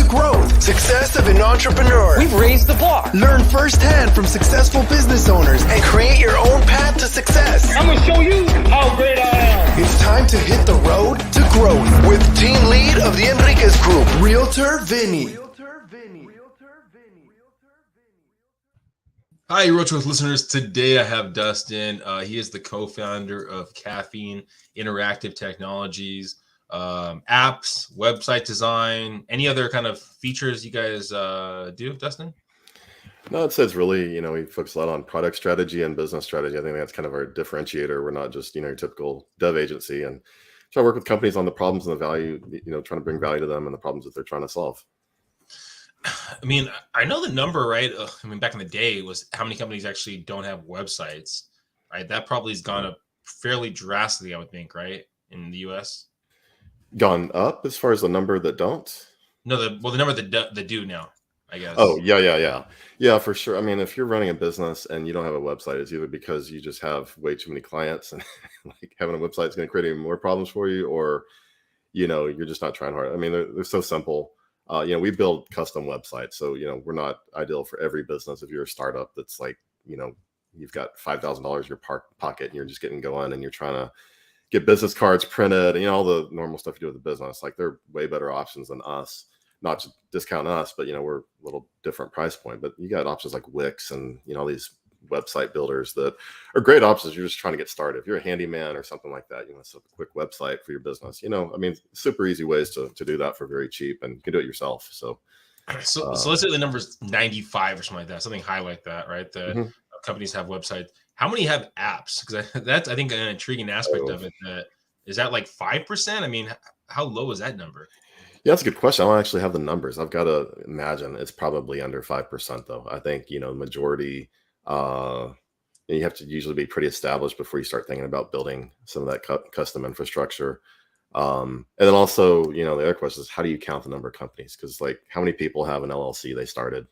growth, success of an entrepreneur. We've raised the bar. Learn firsthand from successful business owners and create your own path to success. I'm going to show you how great I am. It's time to hit the road to growth with team lead of the Enriquez Group, Realtor Vinny. Hi, Realtor listeners. Today I have Dustin. He is the co-founder of Caffeine Interactive Technologies, apps, website design, any other kind of features you guys do, Dustin? No, it says really, we focus a lot on product strategy and business strategy. I think that's kind of our differentiator. We're not just, your typical dev agency, and try to work with companies on the problems and the value, trying to bring value to them and the problems that they're trying to solve. I mean, I know the number, right? Back in the day was how many companies actually don't have websites, right? That probably has gone up fairly drastically, I would think, right? In the US. Gone up as far as the number that don't? No, the number that do now, I guess. Oh, yeah. Yeah, for sure. I mean, if you're running a business and you don't have a website, it's either because you just have way too many clients and like having a website is going to create even more problems for you, or, you're just not trying hard. I mean, they're so simple. We build custom websites. So, we're not ideal for every business. If you're a startup that's like, you've got $5,000 in your pocket and you're just getting going and you're trying to get business cards printed and, all the normal stuff you do with the business, like they're way better options than us. Not to discount us, but, we're a little different price point. But you got options like Wix and, all these website builders that are great options. You're just trying to get started. If you're a handyman or something like that, it's a quick website for your business. Super easy ways to do that for very cheap, and you can do it yourself. So let's say the number's 95 or something like that, something high like that, right? The companies have websites. How many have apps? Because that's, I think, an intriguing aspect of it. Is that like 5%? I mean, how low is that number? Yeah, that's a good question. I don't actually have the numbers. I've got to imagine it's probably under 5%, though. I think, majority, you have to usually be pretty established before you start thinking about building some of that custom infrastructure. And then also, the other question is, how do you count the number of companies? Because like, how many people have an LLC they started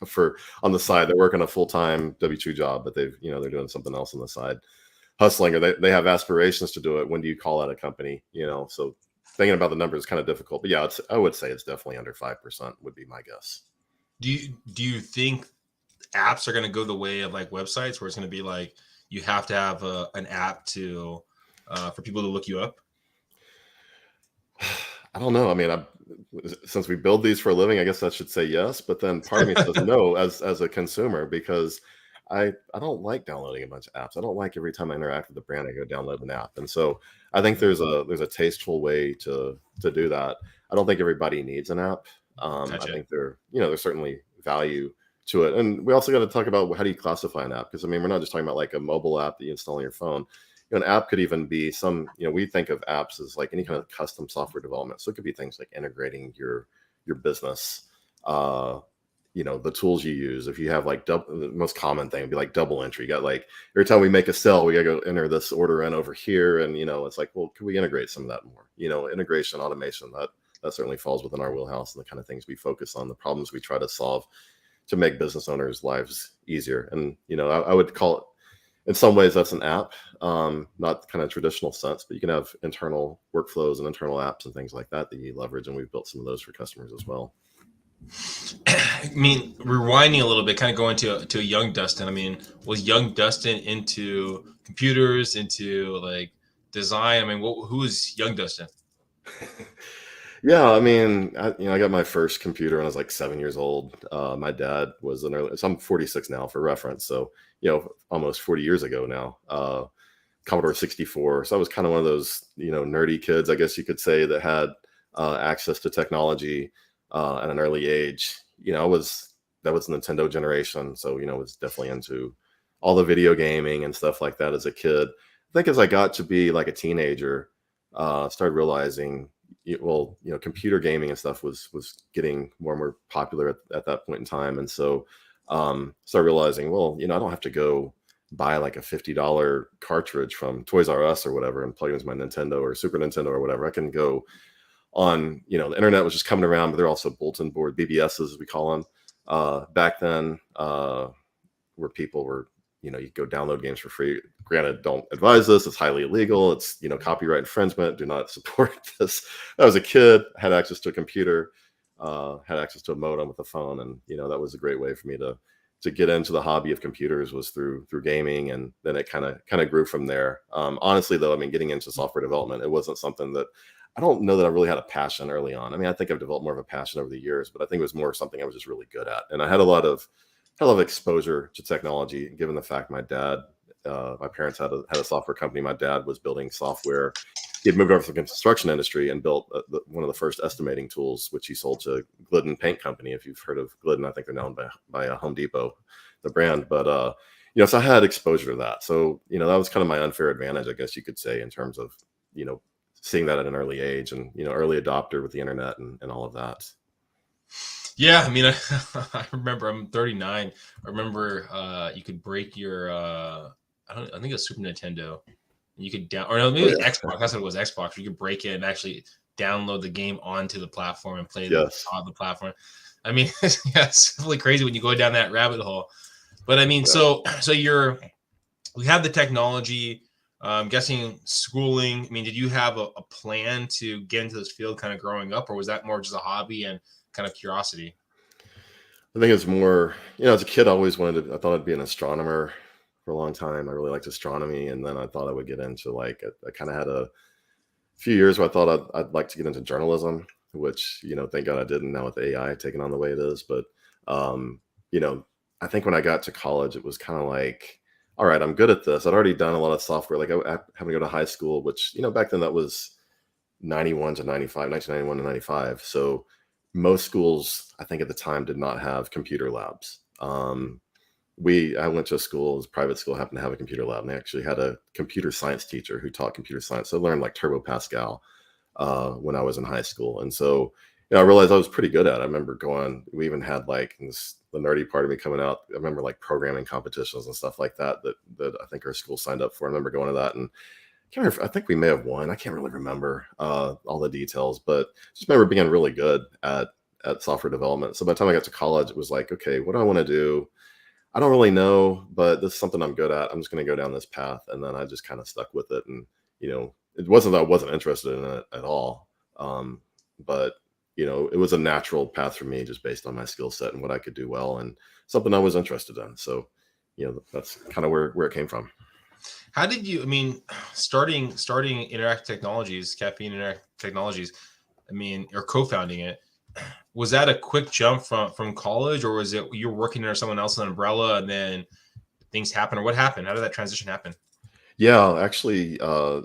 for on the side? They're working a full-time W-2 job, but they're doing something else on the side, hustling, or they have aspirations to do it. When do you call that a company? So thinking about the numbers is kind of difficult. But yeah, I would say it's definitely under 5% would be my guess. Do you think apps are going to go the way of like websites, where it's going to be like you have to have an app to for people to look you up? I don't know. I mean, since we build these for a living, I guess I should say yes. But then part of me says no as a consumer, because I don't like downloading a bunch of apps. I don't like every time I interact with the brand, I go download an app. And so I think there's a tasteful way to do that. I don't think everybody needs an app. Gotcha. I think there's certainly value to it. And we also got to talk about, how do you classify an app? Because we're not just talking about like a mobile app that you install on your phone. An app could even be we think of apps as like any kind of custom software development. So it could be things like integrating your business, the tools you use. If you have like the most common thing would be like double entry. You got like every time we make a sale, we got to go enter this order in over here. And, it's like, well, can we integrate some of that more? Integration, automation, that certainly falls within our wheelhouse and the kind of things we focus on, the problems we try to solve to make business owners' lives easier. And, I would call it, in some ways, that's an app, not kind of traditional sense, but you can have internal workflows and internal apps and things like that you leverage. And we've built some of those for customers as well. I mean, rewinding a little bit, kind of going to a young Dustin. I mean, was young Dustin into computers, into like design? I mean, who is young Dustin? Yeah, I mean, I got my first computer when I was like 7 years old. My dad was so I'm 46 now for reference. So, almost 40 years ago now, Commodore 64. So I was kind of one of those, nerdy kids, I guess you could say, that had access to technology at an early age. That was Nintendo generation. So, was definitely into all the video gaming and stuff like that as a kid. I think as I got to be like a teenager, started realizing, computer gaming and stuff was getting more and more popular at that point in time. And so started realizing, well, I don't have to go buy like a $50 cartridge from Toys R Us or whatever and plug it into my Nintendo or Super Nintendo or whatever. I can go on, the internet was just coming around, but they're also bulletin board, BBSs as we call them. Back then, where people were, you go download games for free. Granted, don't advise this. It's highly illegal. It's, copyright infringement. Do not support this. I was a kid, had access to a computer. had access to a modem with a phone, and that was a great way for me to get into the hobby of computers was through gaming, and then it kind of grew from there. Honestly, though, I mean, getting into software development, it wasn't something that I don't know that I really had a passion early on. I mean, I think I've developed more of a passion over the years, but I think it was more something I was just really good at, and I had a lot of exposure to technology, given the fact my parents had a software company. My dad was building software. He had moved over from the construction industry and built one of the first estimating tools, which he sold to Glidden Paint Company. If you've heard of Glidden, I think they're known by Home Depot, the brand. But so I had exposure to that. So that was kind of my unfair advantage, I guess you could say, in terms of seeing that at an early age, and early adopter with the internet and all of that. Yeah, I mean, I remember, I'm 39. I remember you could break your I think it was Super Nintendo. You could or no, maybe Xbox. That's what it was, Xbox. You could break it and actually download the game onto the platform and play on the platform. I mean, it's really crazy when you go down that rabbit hole. But I mean, so we have the technology. I'm guessing schooling. I mean, did you have a plan to get into this field kind of growing up, or was that more just a hobby and kind of curiosity? I think it's more, as a kid, I thought I'd be an astronomer for a long time. I really liked astronomy. And then I thought I would get into I kind of had a few years where I thought I'd like to get into journalism, which, thank God I didn't, now with AI taking on the way it is. But, I think when I got to college, it was kind of like, all right, I'm good at this. I'd already done a lot of software. Like I happened to go to high school, which, back then that was 1991 to 95. So most schools, I think at the time, did not have computer labs. I went to a school, private school, happened to have a computer lab, and they actually had a computer science teacher who taught computer science. So I learned like Turbo Pascal when I was in high school. And so, I realized I was pretty good at it. I remember we even had the nerdy part of me coming out. I remember programming competitions and stuff like that I think our school signed up for. I remember going to that, and I think we may have won. I can't really remember all the details, but just remember being really good at software development. So by the time I got to college, it was like, okay, what do I want to do? I don't really know, but this is something I'm good at. I'm just going to go down this path. And then I just kind of stuck with it. And, it wasn't that I wasn't interested in it at all. But, it was a natural path for me just based on my skill set and what I could do well, and something I was interested in. So, that's kind of where it came from. How did you, I mean, starting Interactive Technologies, Caffeine Interactive Technologies, I mean, or co-founding it, was that a quick jump from college, or was it you're working under someone else's umbrella and then things happen, or what happened? How did that transition happen? Yeah, actually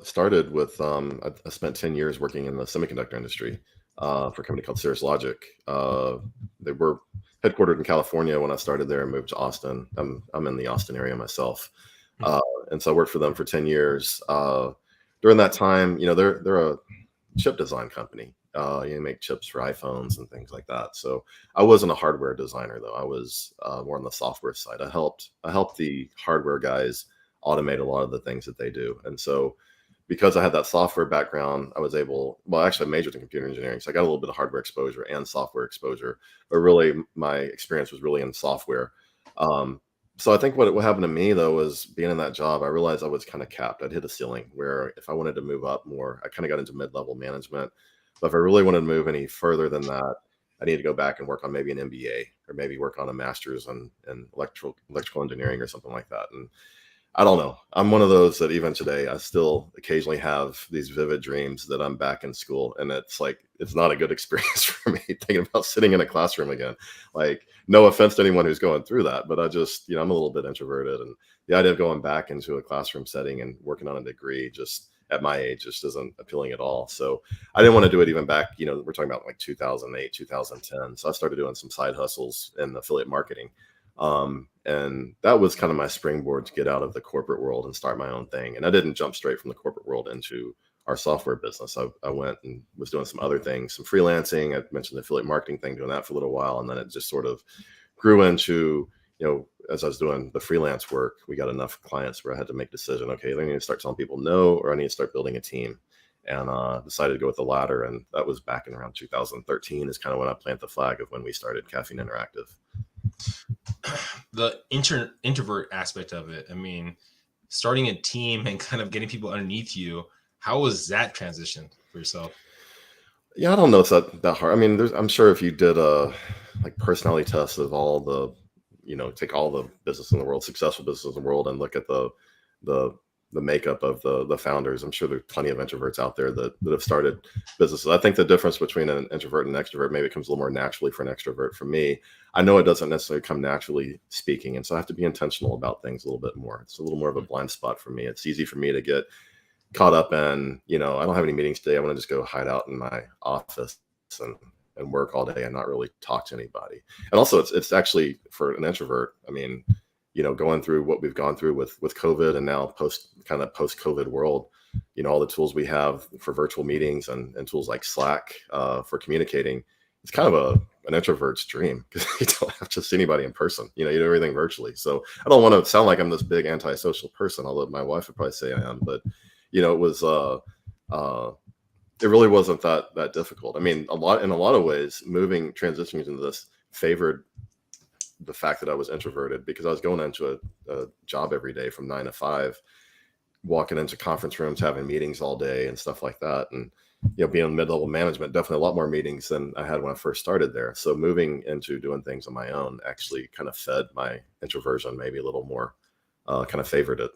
started with, I spent 10 years working in the semiconductor industry for a company called Cirrus Logic. They were headquartered in California when I started there and moved to Austin. I'm in the Austin area myself. And so I worked for them for 10 years. During that time, they're a chip design company. Make chips for iPhones and things like that. So I wasn't a hardware designer, though. I was more on the software side. I helped the hardware guys automate a lot of the things that they do. And so because I had that software background, I was actually I majored in computer engineering. So I got a little bit of hardware exposure and software exposure, but really my experience was really in software. So I think what happened to me, though, was being in that job, I realized I was kind of capped. I'd hit a ceiling where if I wanted to move up more, I kind of got into mid-level management. But if I really wanted to move any further than that, I need to go back and work on maybe an MBA, or maybe work on a master's in electrical engineering or something like that. And I don't know. I'm one of those that even today, I still occasionally have these vivid dreams that I'm back in school. And it's not a good experience for me thinking about sitting in a classroom again. No offense to anyone who's going through that, but I just, I'm a little bit introverted. And the idea of going back into a classroom setting and working on a degree just at my age just isn't appealing at all. So I didn't want to do it even back, we're talking about 2008, 2010. So I started doing some side hustles in affiliate marketing. And that was kind of my springboard to get out of the corporate world and start my own thing. And I didn't jump straight from the corporate world into our software business. I went and was doing some other things, some freelancing. I mentioned the affiliate marketing thing, doing that for a little while. And then it just sort of grew into, as I was doing the freelance work, we got enough clients where I had to make a decision. Okay, I need to start telling people no, or I need to start building a team. And decided to go with the latter. And that was back in around 2013 is kind of when I planted the flag of when we started Caffeine Interactive. The introvert aspect of it, I mean, starting a team and kind of getting people underneath you, how was that transition for yourself? Yeah, I don't know if it's that hard. I mean, I'm sure if you did a like personality test of all the, take all the business in the world, successful business in the world, and look at the the makeup of the founders, I'm sure there's plenty of introverts out there that have started businesses. I think the difference between an introvert and an extrovert maybe comes a little more naturally for an extrovert. For me, I know it doesn't necessarily come naturally speaking, and so I have to be intentional about things a little bit more. It's a little more of a blind spot for me. It's easy for me to get caught up in, I don't have any meetings today. I want to just go hide out in my office and work all day and not really talk to anybody. And also it's actually for an introvert. I mean, going through what we've gone through with COVID and now post COVID world, all the tools we have for virtual meetings and tools like Slack for communicating, it's kind of an introvert's dream because you don't have to see anybody in person. You do everything virtually. So I don't want to sound like I'm this big antisocial person, although my wife would probably say I am, but it was it really wasn't that difficult. I mean, in a lot of ways, transitioning into this favored the fact that I was introverted because I was going into a job every day from 9 to 5, walking into conference rooms, having meetings all day and stuff like that. And, being in mid-level management, definitely a lot more meetings than I had when I first started there. So moving into doing things on my own actually kind of fed my introversion maybe a little more, kind of favored it.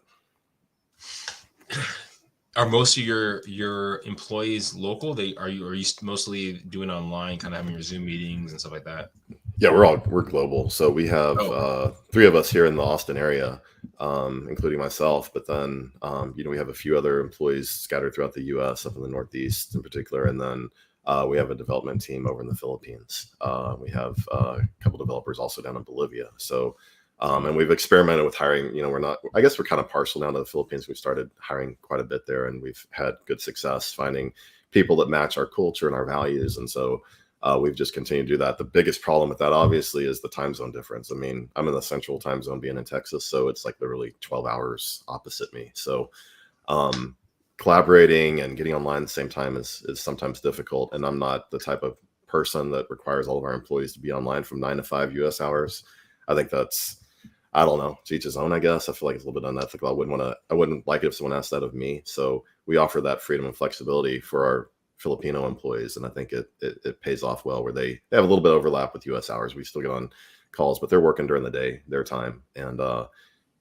Are most of your employees local? Are you mostly doing online, kind of having your Zoom meetings and stuff like that? Yeah, we're global. So we have 3 of us here in the Austin area, including myself. But then we have a few other employees scattered throughout the U.S. up in the Northeast in particular, and then we have a development team over in the Philippines. We have a couple developers also down in Bolivia. So. And we've experimented with hiring, I guess we're kind of partial now to the Philippines. We've started hiring quite a bit there and we've had good success finding people that match our culture and our values. And so we've just continued to do that. The biggest problem with that obviously is the time zone difference. I mean, I'm in the central time zone being in Texas, so it's like literally 12 hours opposite me. So collaborating and getting online at the same time is sometimes difficult. And I'm not the type of person that requires all of our employees to be online from 9 to 5 US hours. I think I don't know, to each his own, I guess. I feel like it's a little bit unethical. I wouldn't like it if someone asked that of me. So we offer that freedom and flexibility for our Filipino employees. And I think it pays off well where they have a little bit of overlap with US hours. We still get on calls, but they're working during the day, their time. And, and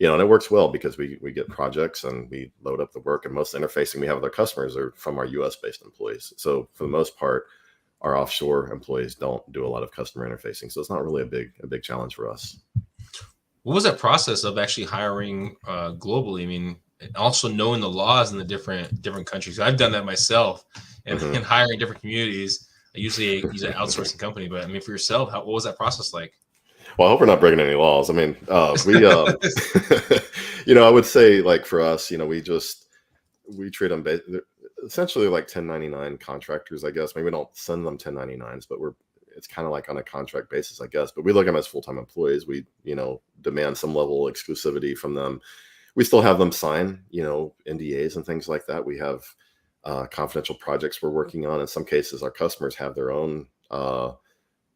it works well because we get projects and we load up the work, and most interfacing we have with our customers are from our US based employees. So for the most part, our offshore employees don't do a lot of customer interfacing. So it's not really a big challenge for us. What was that process of actually hiring globally? I mean, also knowing the laws in the different countries. I've done that myself, and hiring different communities. I usually use an outsourcing company, but I mean, for yourself, what was that process like? Well, I hope we're not breaking any laws. I mean, I would say like for us, we treat them essentially like 1099 contractors, I guess. Maybe we don't send them 1099s, but it's kind of like on a contract basis, I guess. But we look at them as full-time employees. We, demand some level of exclusivity from them. We still have them sign, NDAs and things like that. We have confidential projects we're working on. In some cases, our customers have their own,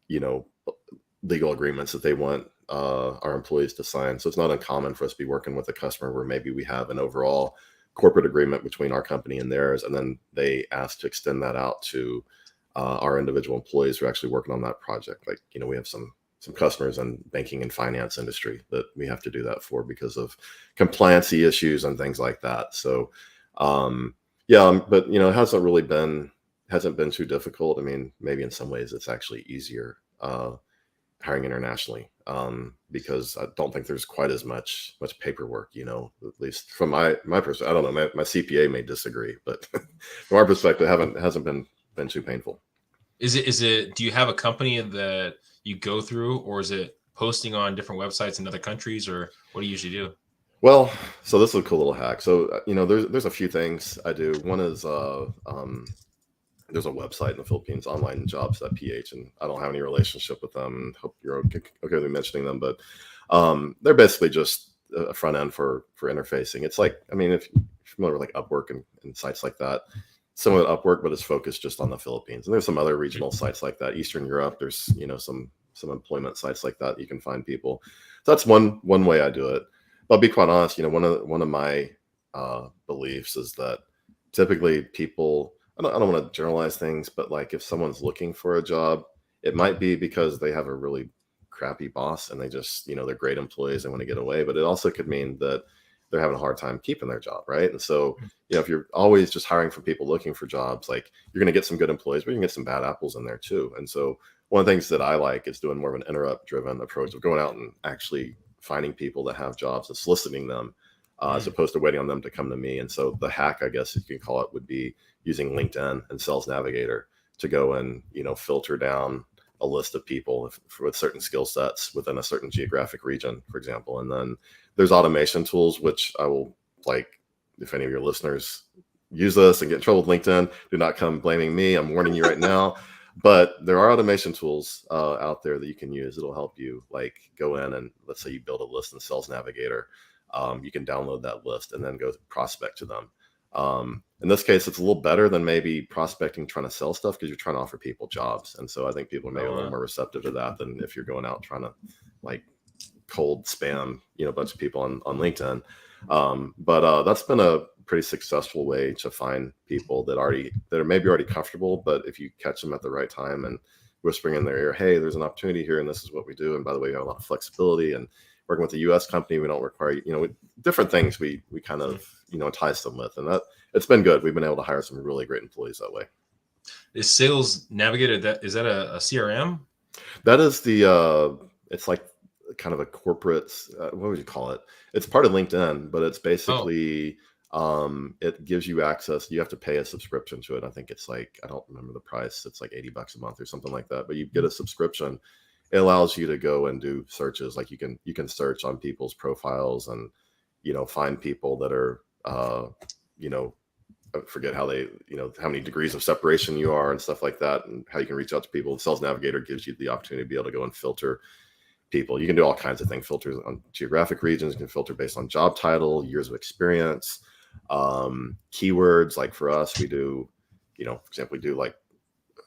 legal agreements that they want our employees to sign. So it's not uncommon for us to be working with a customer where maybe we have an overall corporate agreement between our company and theirs, and then they ask to extend that out to our individual employees who are actually working on that project. Like, we have some customers in banking and finance industry that we have to do that for because of compliancy issues and things like that. So, but it hasn't been too difficult. I mean, maybe in some ways it's actually easier hiring internationally because I don't think there's quite as much paperwork, at least from my perspective. I don't know, my CPA may disagree, but from our perspective, hasn't been too painful. Is it, do you have a company that you go through, or is it posting on different websites in other countries, or what do you usually do? Well, so this is a cool little hack. So, there's a few things I do. One is, there's a website in the Philippines, onlinejobs.ph, and I don't have any relationship with them, and hope you're okay with me mentioning them, but they're basically just a front end for interfacing. It's like, I mean, if you're familiar with like Upwork and sites like that, similar to Upwork, but it's focused just on the Philippines. And there's some other regional sites like that. Eastern Europe, there's, some employment sites like that you can find people. So that's one way I do it. But I'll be quite honest, one of my beliefs is that typically people, I don't want to generalize things, but like if someone's looking for a job, it might be because they have a really crappy boss and they just, they're great employees, they want to get away. But it also could mean that they're having a hard time keeping their job, right? And so, if you're always just hiring from people looking for jobs, like you're going to get some good employees, but you can get some bad apples in there too. And so one of the things that I like is doing more of an interrupt driven approach of going out and actually finding people that have jobs and soliciting them as opposed to waiting on them to come to me. And so the hack, I guess if you can call it, would be using LinkedIn and Sales Navigator to go and, filter down a list of people with certain skill sets within a certain geographic region, for example. And then there's automation tools, which I will if any of your listeners use this and get in trouble with LinkedIn, do not come blaming me. I'm warning you right now. But there are automation tools out there that you can use. It'll help you go in and let's say you build a list in Sales Navigator. You can download that list and then go prospect to them. In this case, it's a little better than maybe prospecting, trying to sell stuff because you're trying to offer people jobs. And so I think people are maybe a little more receptive to that than if you're going out trying to cold spam, a bunch of people on LinkedIn. But that's been a pretty successful way to find people that are maybe already comfortable, but if you catch them at the right time and whispering in their ear, hey, there's an opportunity here and this is what we do. And by the way, we have a lot of flexibility, and working with a US company, we don't require, different things we kind of, entice them with. And that it's been good. We've been able to hire some really great employees that way. Is Sales Navigator, is that a CRM? That is it's like kind of a corporate, what would you call it? It's part of LinkedIn, but it's basically, it gives you access. You have to pay a subscription to it. I think it's I don't remember the price. It's like $80 a month or something like that, but you get a subscription. It allows you to go and do searches. Like you can search on people's profiles and, find people that are, I forget how they, how many degrees of separation you are and stuff like that, and how you can reach out to people. The Sales Navigator gives you the opportunity to be able to go and filter people. You can do all kinds of things, filters on geographic regions. You can filter based on job title, years of experience, keywords. Like for us, we do, for example, we do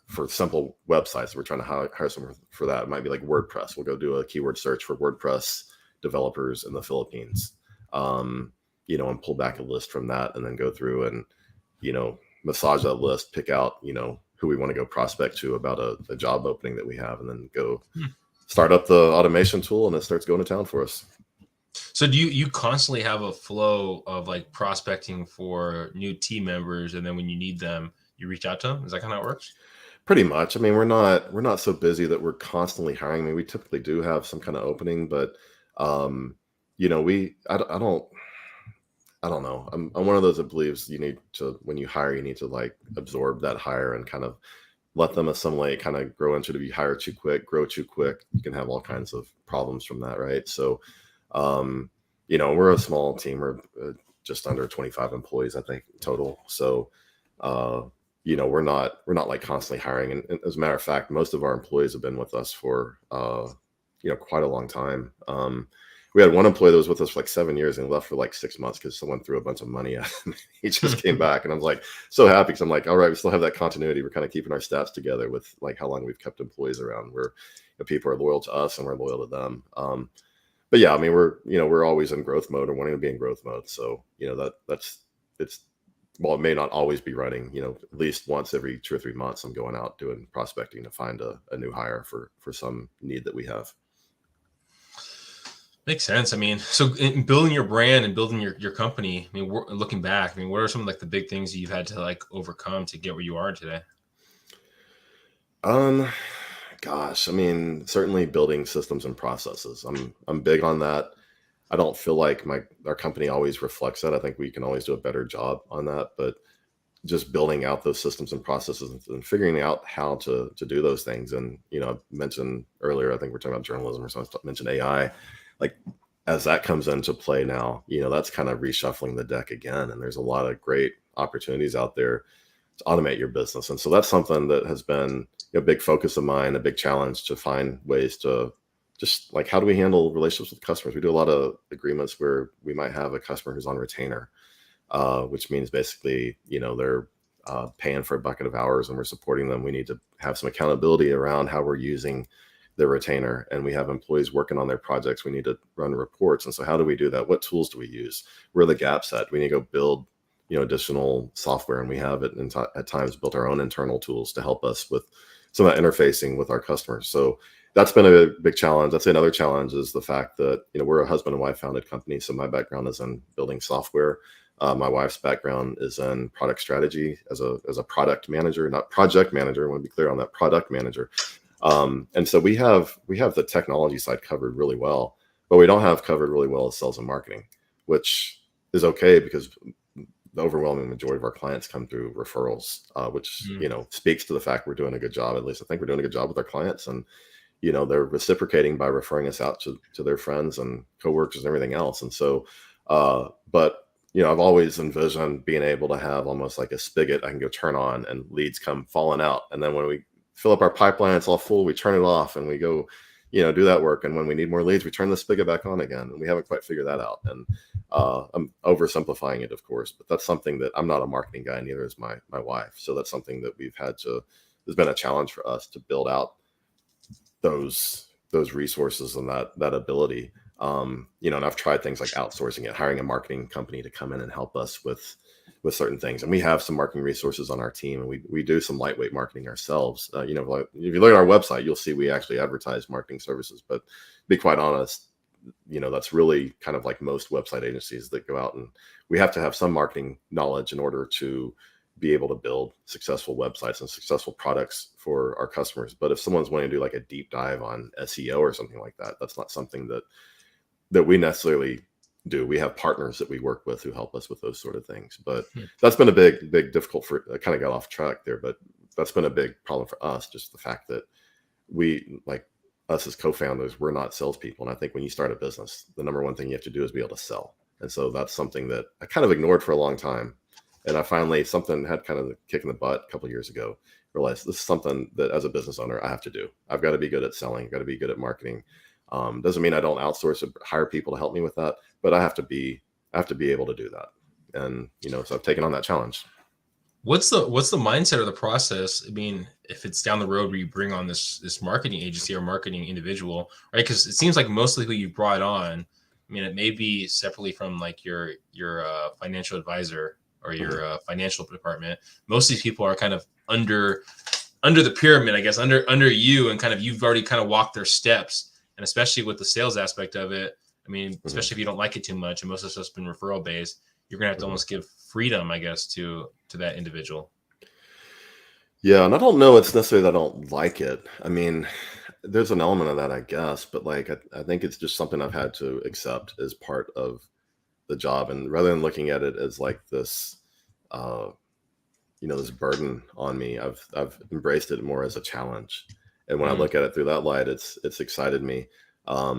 for simple websites, we're trying to hire someone for that. It might be like WordPress. We'll go do a keyword search for WordPress developers in the Philippines, and pull back a list from that, and then go through and, massage that list, pick out, who we want to go prospect to about a job opening that we have, and then go start up the automation tool, and it starts going to town for us. So do you constantly have a flow of prospecting for new team members, and then when you need them, you reach out to them? Is that kind of how it works? Pretty much. I mean, we're not so busy that we're constantly hiring. I mean, we typically do have some kind of opening, but I don't know. I'm one of those that believes when you hire, you need to absorb that hire and kind of let them assimilate, kind of grow into it. If you hire too quick, grow too quick, you can have all kinds of problems from that, right? So, we're a small team. We're just under 25 employees, I think, total. So, we're not constantly hiring. And as a matter of fact, most of our employees have been with us for, quite a long time. We had one employee that was with us for 7 years and left for 6 months because someone threw a bunch of money at him. He just came back, and I was so happy because I'm all right, we still have that continuity. We're kind of keeping our stats together with how long we've kept employees around, where people are loyal to us and we're loyal to them. But yeah, I mean, we're always in growth mode or wanting to be in growth mode. So, it may not always be running, at least once every 2 or 3 months, I'm going out doing prospecting to find a new hire for some need that we have. Makes sense. I mean, so in building your brand and building your company, I mean, looking back, I mean, what are some of the big things you've had to overcome to get where you are today? Gosh, I mean, certainly building systems and processes. I'm big on that. I don't feel like our company always reflects that. I think we can always do a better job on that, but just building out those systems and processes and figuring out how to do those things. And, I mentioned earlier, I think we're talking about journalism or something, I mentioned AI. As that comes into play now, that's kind of reshuffling the deck again. And there's a lot of great opportunities out there to automate your business. And so that's something that has been a big focus of mine, a big challenge to find ways to just how do we handle relationships with customers? We do a lot of agreements where we might have a customer who's on retainer, which means basically, they're paying for a bucket of hours and we're supporting them. We need to have some accountability around how we're using the retainer, and we have employees working on their projects. We need to run reports. And so how do we do that? What tools do we use? Where are the gaps at? We need to go build additional software, and we have at times built our own internal tools to help us with some of that interfacing with our customers. So that's been a big challenge. That's another challenge is the fact that, we're a husband and wife founded company. So my background is in building software. My wife's background is in product strategy as a product manager, not project manager. I want to be clear on that, product manager. And so we have the technology side covered really well, but we don't have covered really well as sales and marketing, which is okay because the overwhelming majority of our clients come through referrals, which, speaks to the fact we're doing a good job. At least I think we're doing a good job with our clients, and, they're reciprocating by referring us out to their friends and coworkers and everything else. And so, but I've always envisioned being able to have almost like a spigot I can go turn on and leads come falling out. And then when we fill up our pipeline, it's all full, we turn it off and we go, do that work. And when we need more leads, we turn the spigot back on again. And we haven't quite figured that out. And I'm oversimplifying it, of course, but that's something that I'm not a marketing guy, neither is my wife. So that's something that there's been a challenge for us to build out those resources and that ability. And I've tried things like outsourcing it, hiring a marketing company to come in and help us with certain things. And we have some marketing resources on our team, and we do some lightweight marketing ourselves. Like if you look at our website, you'll see we actually advertise marketing services, but to be quite honest, that's really kind of like most website agencies that go out, and we have to have some marketing knowledge in order to be able to build successful websites and successful products for our customers. But if someone's wanting to do like a deep dive on SEO or something like that, that's not something that we necessarily do. We have partners that we work with who help us with those sort of things. But that's been a big difficult I kind of got off track there, but that's been a big problem for us. Just the fact that we, like us as co-founders, we're not salespeople. And I think when you start a business, the number one thing you have to do is be able to sell. And so that's something that I kind of ignored for a long time. And I finally, something had kind of a kick in the butt a couple of years ago, realized this is something that as a business owner, I have to do. I've got to be good at selling. I've got to be good at marketing. Doesn't mean I don't outsource or hire people to help me with that, but I have to be able to do that. And, so I've taken on that challenge. What's the mindset or the process? I mean, if it's down the road where you bring on this marketing agency or marketing individual, right? Because it seems like most likely you brought on, I mean, it may be separately from like your financial advisor or your financial department. Most of these people are kind of under the pyramid, I guess, under you, and kind of you've already kind of walked their steps. And especially with the sales aspect of it, I mean, especially if you don't like it too much, and most of it's been referral based, you're gonna have to almost give freedom, I guess, to that individual. Yeah, and I don't know it's necessarily that I don't like it. I mean, there's an element of that, I guess, but like I think it's just something I've had to accept as part of the job. And rather than looking at it as like this this burden on me, I've embraced it more as a challenge. And when I look at it through that light, it's excited me. I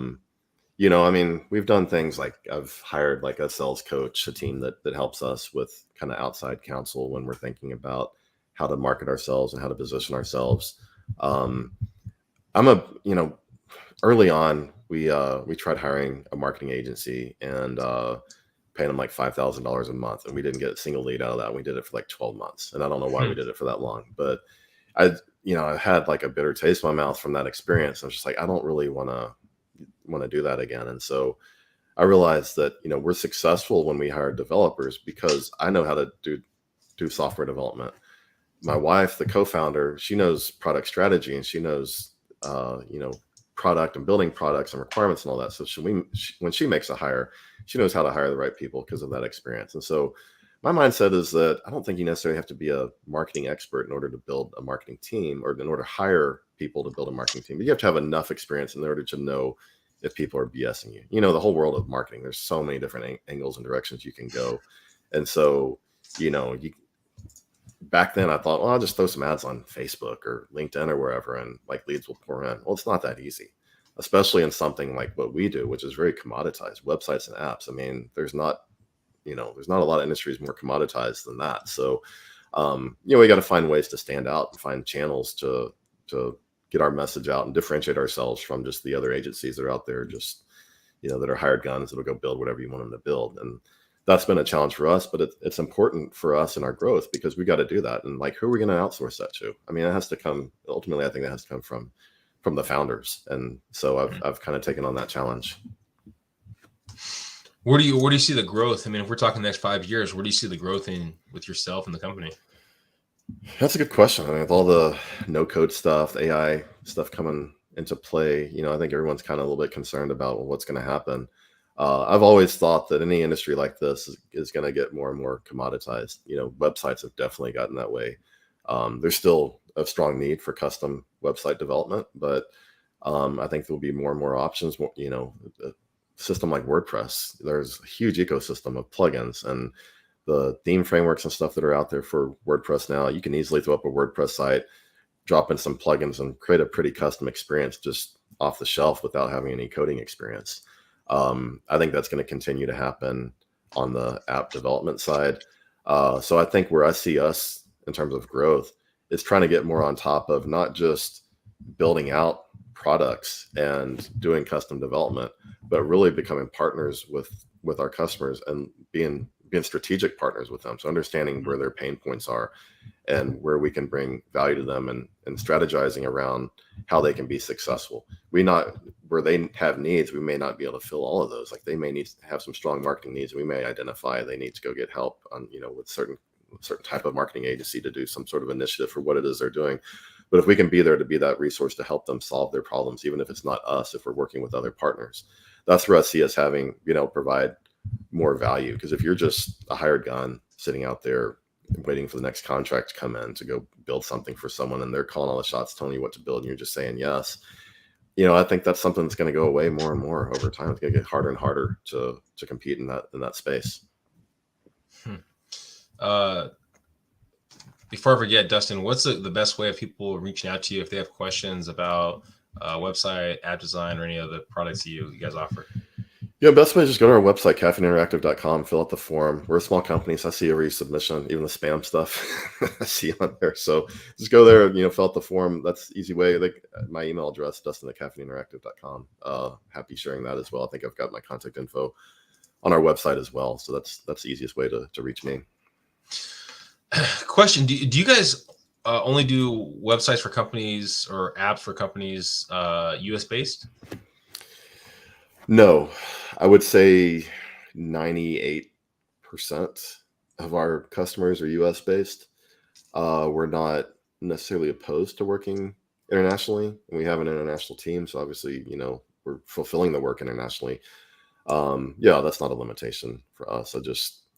mean, we've done things like I've hired like a sales coach, a team that helps us with kind of outside counsel when we're thinking about how to market ourselves and how to position ourselves. Early on, we tried hiring a marketing agency and paying them like $5,000 a month, and we didn't get a single lead out of that. We did it for like 12 months, and I don't know why we did it for that long, but I had like a bitter taste in my mouth from that experience. I was just like, I don't really want to do that again. And so I realized that, we're successful when we hire developers because I know how to do software development. My wife, the co-founder, she knows product strategy, and she knows, product and building products and requirements and all that. So when she makes a hire, she knows how to hire the right people because of that experience. And so my mindset is that I don't think you necessarily have to be a marketing expert in order to build a marketing team or in order to hire people to build a marketing team. But you have to have enough experience in order to know if people are BSing you. The whole world of marketing, there's so many different angles and directions you can go. And so, back then I thought, well, I'll just throw some ads on Facebook or LinkedIn or wherever, and like leads will pour in. Well, it's not that easy, especially in something like what we do, which is very commoditized, websites and apps. I mean, there's not a lot of industries more commoditized than that. So, we got to find ways to stand out and find channels to get our message out and differentiate ourselves from just the other agencies that are out there, just, that are hired guns that'll go build whatever you want them to build. And that's been a challenge for us, but it's important for us in our growth because we got to do that. And like, who are we going to outsource that to? I mean, it has to come, ultimately, I think that has to come from the founders. And so I've kind of taken on that challenge. Where do you see the growth? I mean, if we're talking the next 5 years, where do you see the growth in with yourself and the company? That's a good question. I mean, with all the no code stuff, the AI stuff coming into play, I think everyone's kind of a little bit concerned about what's going to happen. I've always thought that any industry like this is going to get more and more commoditized. Websites have definitely gotten that way. There's still a strong need for custom website development, but I think there'll be more and more options. A system like WordPress, there's a huge ecosystem of plugins and the theme frameworks and stuff that are out there for WordPress now. You can easily throw up a WordPress site, drop in some plugins, and create a pretty custom experience just off the shelf without having any coding experience. I think that's going to continue to happen on the app development side. So I think where I see us in terms of growth is trying to get more on top of not just building out products and doing custom development, but really becoming partners with our customers and being strategic partners with them. So understanding where their pain points are and where we can bring value to them and strategizing around how they can be successful. Where they have needs, we may not be able to fill all of those. Like they may need to have some strong marketing needs. We may identify they need to go get help on, with certain type of marketing agency to do some sort of initiative for what it is they're doing. But if we can be there to be that resource to help them solve their problems, even if it's not us, if we're working with other partners, that's where I see us having, provide more value. Because if you're just a hired gun sitting out there waiting for the next contract to come in to go build something for someone and they're calling all the shots, telling you what to build, and you're just saying yes, I think that's something that's going to go away more and more over time. It's going to get harder and harder to compete in that space. Before I forget, Dustin, what's the best way of people reaching out to you if they have questions about website, app design, or any other products you guys offer? Yeah, best way is just go to our website, caffeineinteractive.com, fill out the form. We're a small company, so I see every submission, even the spam stuff I see on there. So just go there, fill out the form. That's the easy way. Like my email address, dustin@caffeineinteractive.com. Happy sharing that as well. I think I've got my contact info on our website as well. So that's the easiest way to reach me. Question: Do you guys only do websites for companies or apps for companies US based? No, I would say 98% of our customers are US based. We're not necessarily opposed to working internationally. We have an international team, so obviously, we're fulfilling the work internationally. That's not a limitation for us.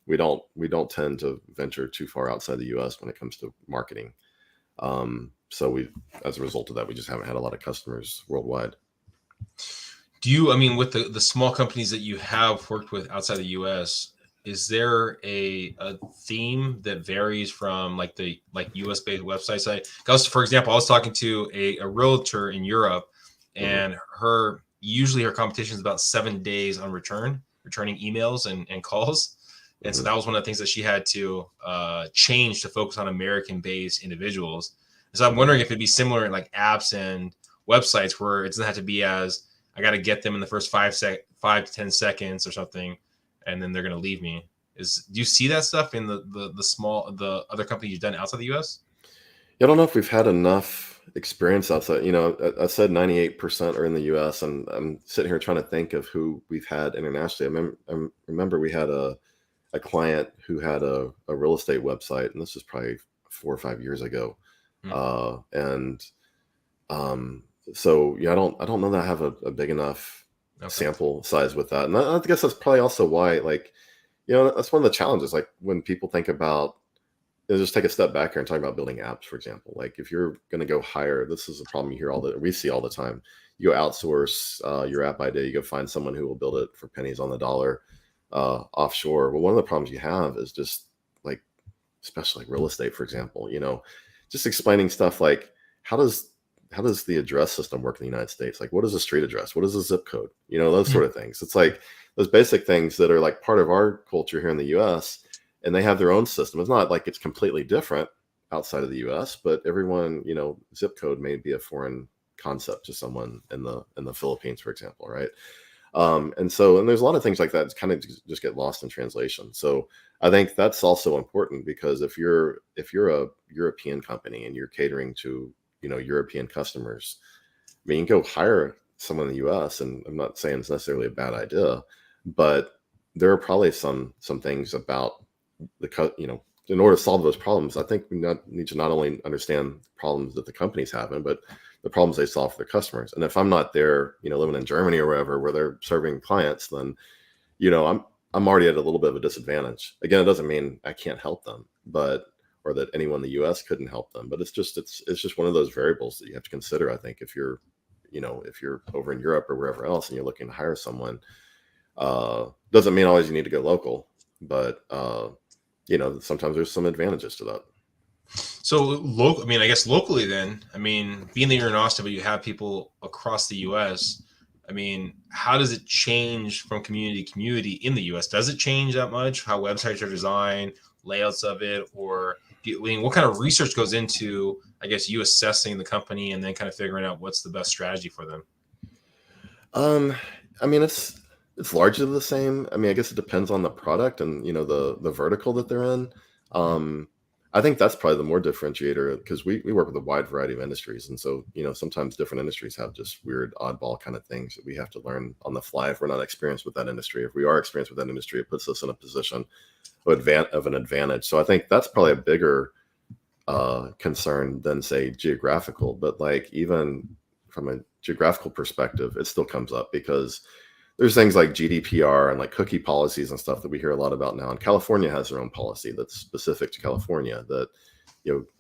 We don't tend to venture too far outside the US when it comes to marketing. So as a result of that, we just haven't had a lot of customers worldwide. With the small companies that you have worked with outside the US, is there a theme that varies from like US based website site? Because for example, I was talking to a realtor in Europe, and usually her competition is about 7 days on returning emails and calls. And so that was one of the things that she had to change to focus on American-based individuals. So I'm wondering if it'd be similar in like apps and websites where it doesn't have to be as I got to get them in the first 5 to 10 seconds or something, and then they're going to leave me. Do you see that stuff in the other companies you've done outside the U.S.? Yeah, I don't know if we've had enough experience outside. I said 98% are in the U.S., and I'm sitting here trying to think of who we've had internationally. I remember we had a client who had a real estate website, and this was probably 4 or 5 years ago. So I don't know that I have a big enough sample size with that. And I guess that's probably also why, that's one of the challenges. Like when people think about, just take a step back here and talk about building apps, for example. Like if you're going to go hire, this is a problem we see all the time. You go outsource your app idea, you go find someone who will build it for pennies on the dollar offshore. Well, one of the problems you have is just like, especially like real estate, for example, just explaining stuff like how does the address system work in the United States? Like, what is a street address? What is a zip code? Those sort of things. It's like those basic things that are like part of our culture here in the US, and they have their own system. It's not like it's completely different outside of the US, but everyone, zip code may be a foreign concept to someone in the Philippines, for example, right? And there's a lot of things like that kind of just get lost in translation. So I think that's also important, because if you're a European company and you're catering to European customers, I mean, you can go hire someone in the US, and I'm not saying it's necessarily a bad idea, but there are probably some things about in order to solve those problems, I think we need to not only understand problems that the company's having, but the problems they solve for their customers. And if I'm not there, living in Germany or wherever, where they're serving clients, then, I'm already at a little bit of a disadvantage. Again, it doesn't mean I can't help them, or that anyone in the US couldn't help them, but it's just one of those variables that you have to consider. I think if you're over in Europe or wherever else and you're looking to hire someone, doesn't mean always you need to go local, but sometimes there's some advantages to that. So I guess locally then, being that you're in Austin, but you have people across the US, how does it change from community to community in the US? Does it change that much? How websites are designed, layouts of it, or what kind of research goes into, I guess, you assessing the company and then kind of figuring out what's the best strategy for them? It's largely the same. I guess it depends on the product and, the vertical that they're in. I think that's probably the more differentiator, because we work with a wide variety of industries. And so, sometimes different industries have just weird oddball kind of things that we have to learn on the fly if we're not experienced with that industry. If we are experienced with that industry, it puts us in a position of an advantage. So I think that's probably a bigger concern than, say, geographical. But like, even from a geographical perspective, it still comes up because there's things like GDPR and like cookie policies and stuff that we hear a lot about now. And California has their own policy that's specific to California, that,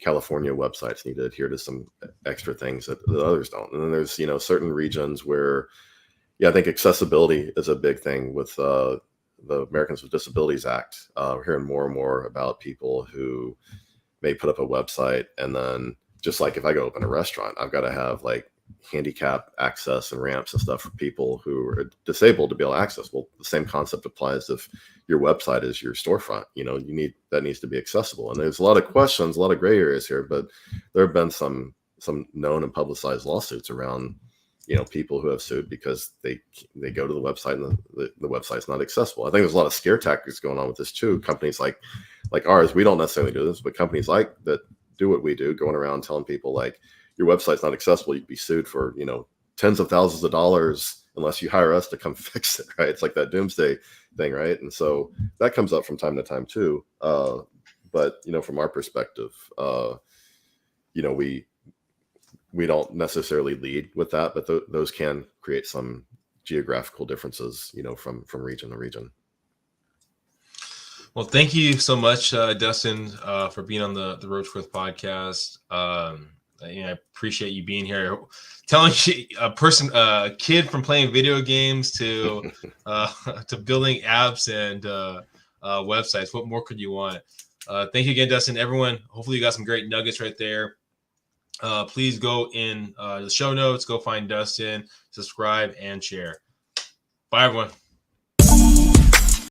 California websites need to adhere to some extra things that others don't. And then there's, certain regions where, I think accessibility is a big thing with the Americans with Disabilities Act. We're hearing more and more about people who may put up a website, and then just like if I go open a restaurant, I've got to have like handicap access and ramps and stuff for people who are disabled to be able to access. Well, the same concept applies if your website is your storefront. That needs to be accessible. And there's a lot of questions, a lot of gray areas here, but there have been some known and publicized lawsuits around, people who have sued because they go to the website and the website's not accessible. I think there's a lot of scare tactics going on with this too. Companies like ours, we don't necessarily do this, but companies like that do what we do, going around telling people like, your website's not accessible, you'd be sued for, tens of thousands of dollars unless you hire us to come fix it, right? It's like that doomsday thing, right? And so that comes up from time to time too. But, from our perspective, we don't necessarily lead with that, but those can create some geographical differences, from region to region. Well, thank you so much, Dustin, for being on the Road to Growth podcast. I appreciate you being here, telling a kid from playing video games to building apps and websites. What more could you want? Thank you again, Dustin. Everyone, hopefully you got some great nuggets right there. Please go in the show notes, go find Dustin, subscribe, and share. Bye, everyone.